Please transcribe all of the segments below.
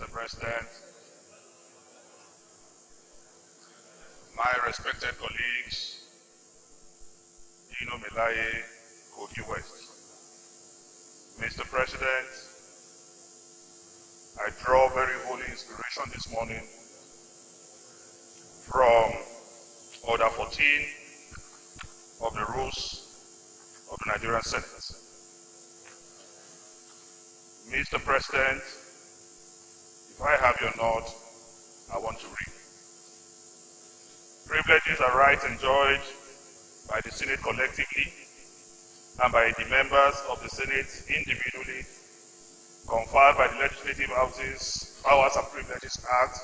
Mr. President, my respected colleagues, Dino Melaye, Kogi West. Mr. President, I draw very holy inspiration this morning from Order 14 of the rules of the Nigerian Senate. Mr. President, if I have your nod, I want to read. Privileges and rights enjoyed by the Senate collectively and by the members of the Senate individually, conferred by the Legislative Houses Powers and Privileges Act,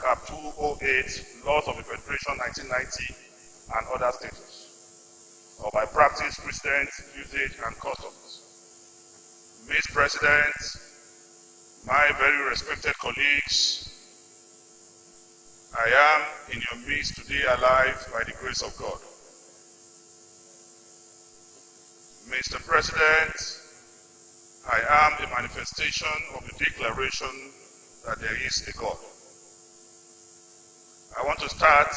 Cap 208, Laws of the Federation 1990, and other statutes, or by practice, precedent, usage, and customs. Mr. President, my very respected colleagues, I am in your midst today alive by the grace of God. Mr. President, I am a manifestation of the declaration that there is a God. I want to start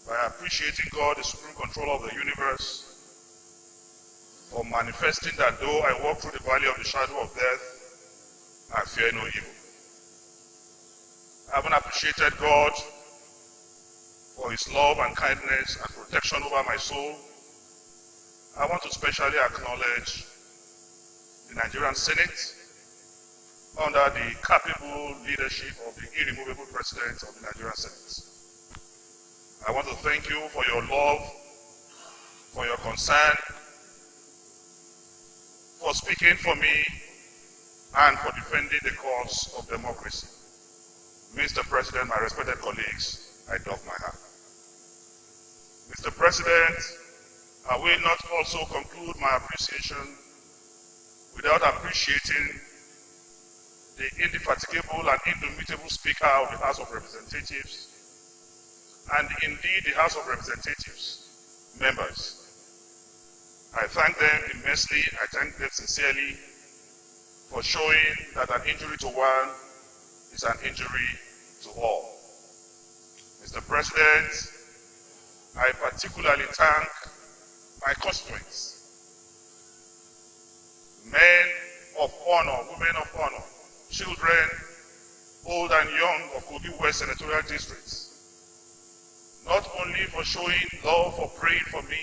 by appreciating God, the supreme controller of the universe, for manifesting that though I walk through the valley of the shadow of death, I fear no evil. Having appreciated God for his love and kindness and protection over my soul, I want to specially acknowledge the Nigerian Senate under the capable leadership of the irremovable President of the Nigerian Senate. I want to thank you for your love, for your concern, for speaking for me, and for defending the cause of democracy. Mr. President, my respected colleagues, I doff my hat. Mr. President, I will not also conclude my appreciation without appreciating the indefatigable and indomitable Speaker of the House of Representatives, and indeed the House of Representatives members. I thank them immensely, I thank them sincerely for showing that an injury to one is an injury to all. Mr. President, I particularly thank my constituents, men of honor, women of honor, children, old and young of Kogi West Senatorial Districts, not only for showing love, for praying for me,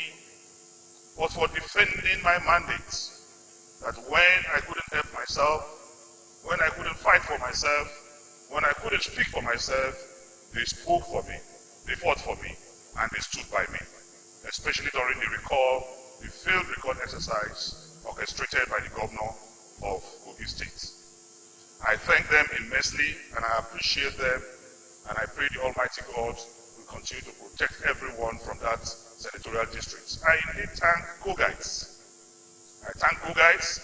but for defending my mandate, that when I couldn't help myself, when I couldn't fight for myself, when I couldn't speak for myself, they spoke for me, they fought for me, and they stood by me, especially during the failed recall exercise orchestrated by the governor of Kogi State. I thank them immensely, and I appreciate them, and I pray the Almighty God will continue to protect everyone from that senatorial district. I indeed thank Kogites. I thank Kogites,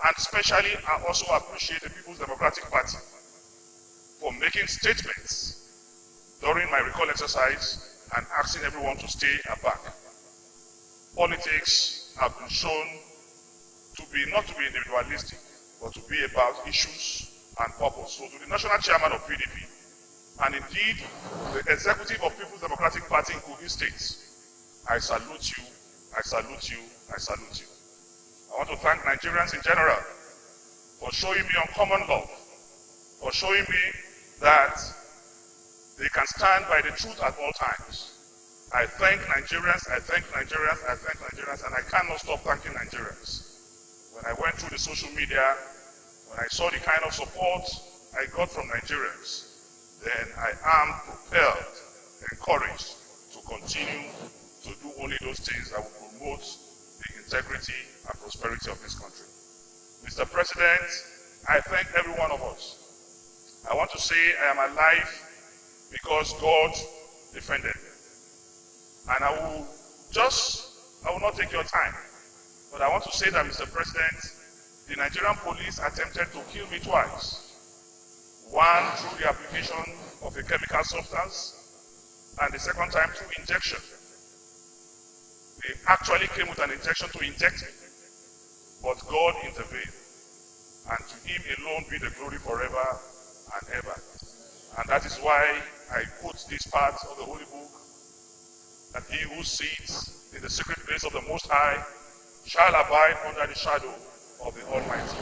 and especially I also appreciate the People's Democratic Party for making statements during my recall exercise and asking everyone to stay aback. Politics have been shown to be not to be individualistic, but to be about issues and purpose. So to the national chairman of PDP, and indeed the executive of People's Democratic Party in Kogi State, I salute you, I salute you, I salute you. I want to thank Nigerians in general for showing me uncommon love, for showing me that they can stand by the truth at all times. I thank Nigerians, I thank Nigerians, I thank Nigerians, and I cannot stop thanking Nigerians. When I went through the social media, when I saw the kind of support I got from Nigerians, then I am propelled, encouraged to continue to do only those things that will promote the integrity and prosperity of this country. Mr. President, I thank every one of us. I want to say I am alive because God defended me. And I will not take your time, but I want to say that, Mr. President, the Nigerian police attempted to kill me twice. One through the application of a chemical substance, and the second time through injection. They actually came with an injection to inject me, but God intervened. And to him alone be the glory forever And that is why I quote this part of the Holy Book, that he who sits in the secret place of the Most High shall abide under the shadow of the Almighty.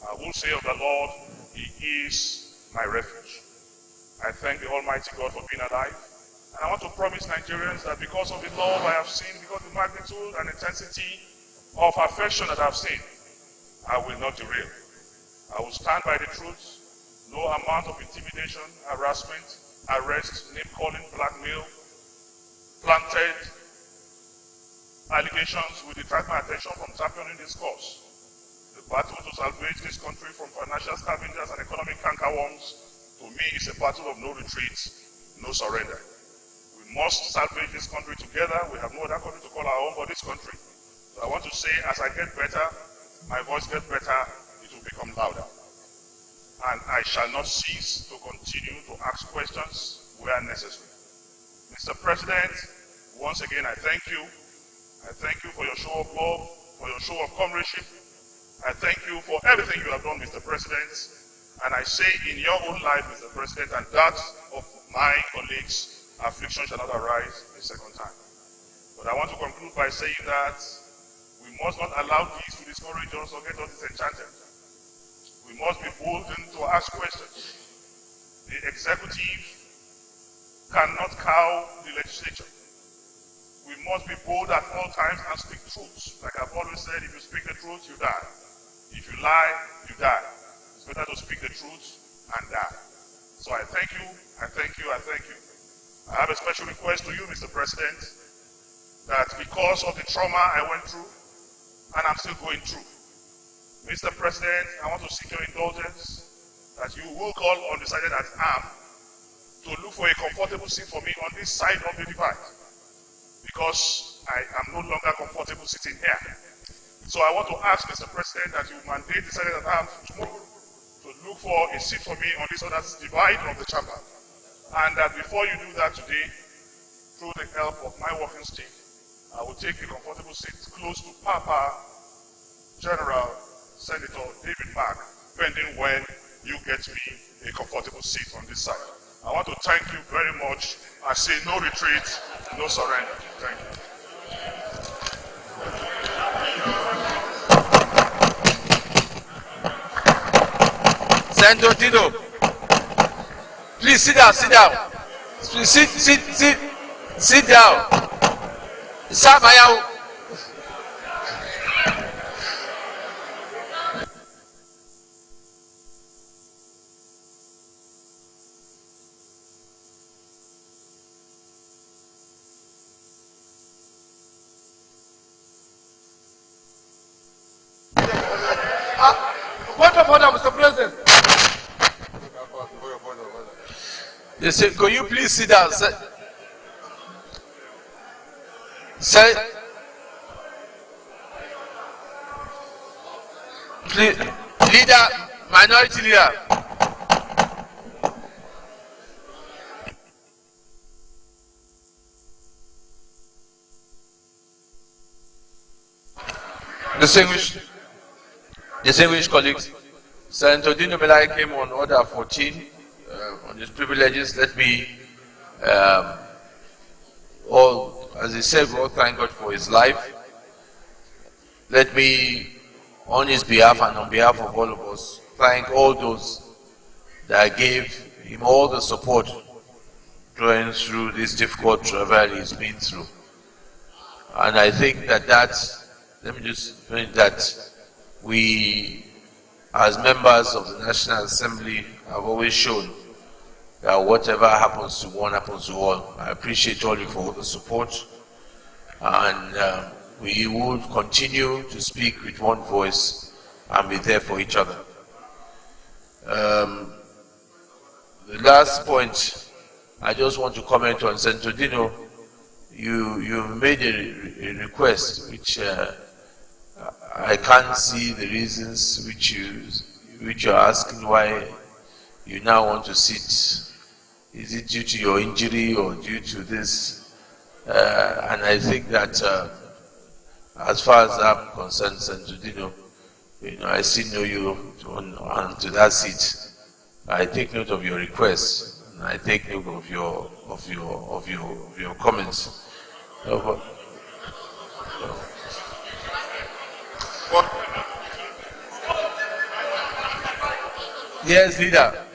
I will say of the Lord, he is my refuge. I thank the Almighty God for being alive. And I want to promise Nigerians that because of the love I have seen, because of the magnitude and intensity of affection that I have seen, I will not derail. I will stand by the truth. No amount of intimidation, harassment, arrest, name-calling, blackmail, planted allegations will detract my attention from championing this cause. The battle to salvage this country from financial scavengers and economic cankerworms, to me, is a battle of no retreat, no surrender. We must salvage this country together. We have no other country to call our own but this country. So I want to say, as I get better, my voice gets better, it will become louder. And I shall not cease to continue to ask questions where necessary. Mr. President, once again, I thank you. I thank you for your show of love, for your show of comradeship. I thank you for everything you have done, Mr. President. And I say in your own life, Mr. President, and that of my colleagues, affliction shall not arise a second time. But I want to conclude by saying that we must not allow this to discourage us or get us disenchanted. We must be bolden to ask questions. The executive cannot cow the legislature. We must be bold at all times and speak truth. Like I've always said, if you speak the truth, you die. If you lie, you die. It's better to speak the truth and die. So I thank you, I thank you, I thank you. I have a special request to you, Mr. President, that because of the trauma I went through, and I'm still going through, Mr. President, I want to seek your indulgence that you will call undecided as I am to look for a comfortable seat for me on this side of the divide, because I am no longer comfortable sitting here. So I want to ask Mr. President that you mandate the Senate that I am tomorrow to look for a seat for me on this other divide of the chamber. And that before you do that today, through the help of my walking stick, I will take a comfortable seat close to Papa General Senator David Mark, pending when you get me a comfortable seat on this side. I want to thank you very much. I say no retreat, no surrender. Thank you. Senator Dino, please sit down, sit down. Please sit down. Samayao. Point of order, Mr. President. They say, could you please sit down? Please, leader, minority leader. Distinguished colleagues, Senator Dino Melaye came on order 14 on his privileges. Let me, as he said, we all thank God for his life. Let me, on his behalf and on behalf of all of us, thank all those that gave him all the support going through this difficult travel he's been through. And I think that let me just finish that. We, as members of the National Assembly, have always shown that whatever happens to one happens to all. I appreciate all of you for all the support, and we will continue to speak with one voice and be there for each other. The last point I just want to comment on, Senator Dino, you made a request which I can't see the reasons which you're asking why you now want to sit. Is it due to your injury or due to this? And I think that as far as I'm concerned, Senator Dino, I still know you on to that seat. I take note of your request, and I take note of your comments. Yes, leader.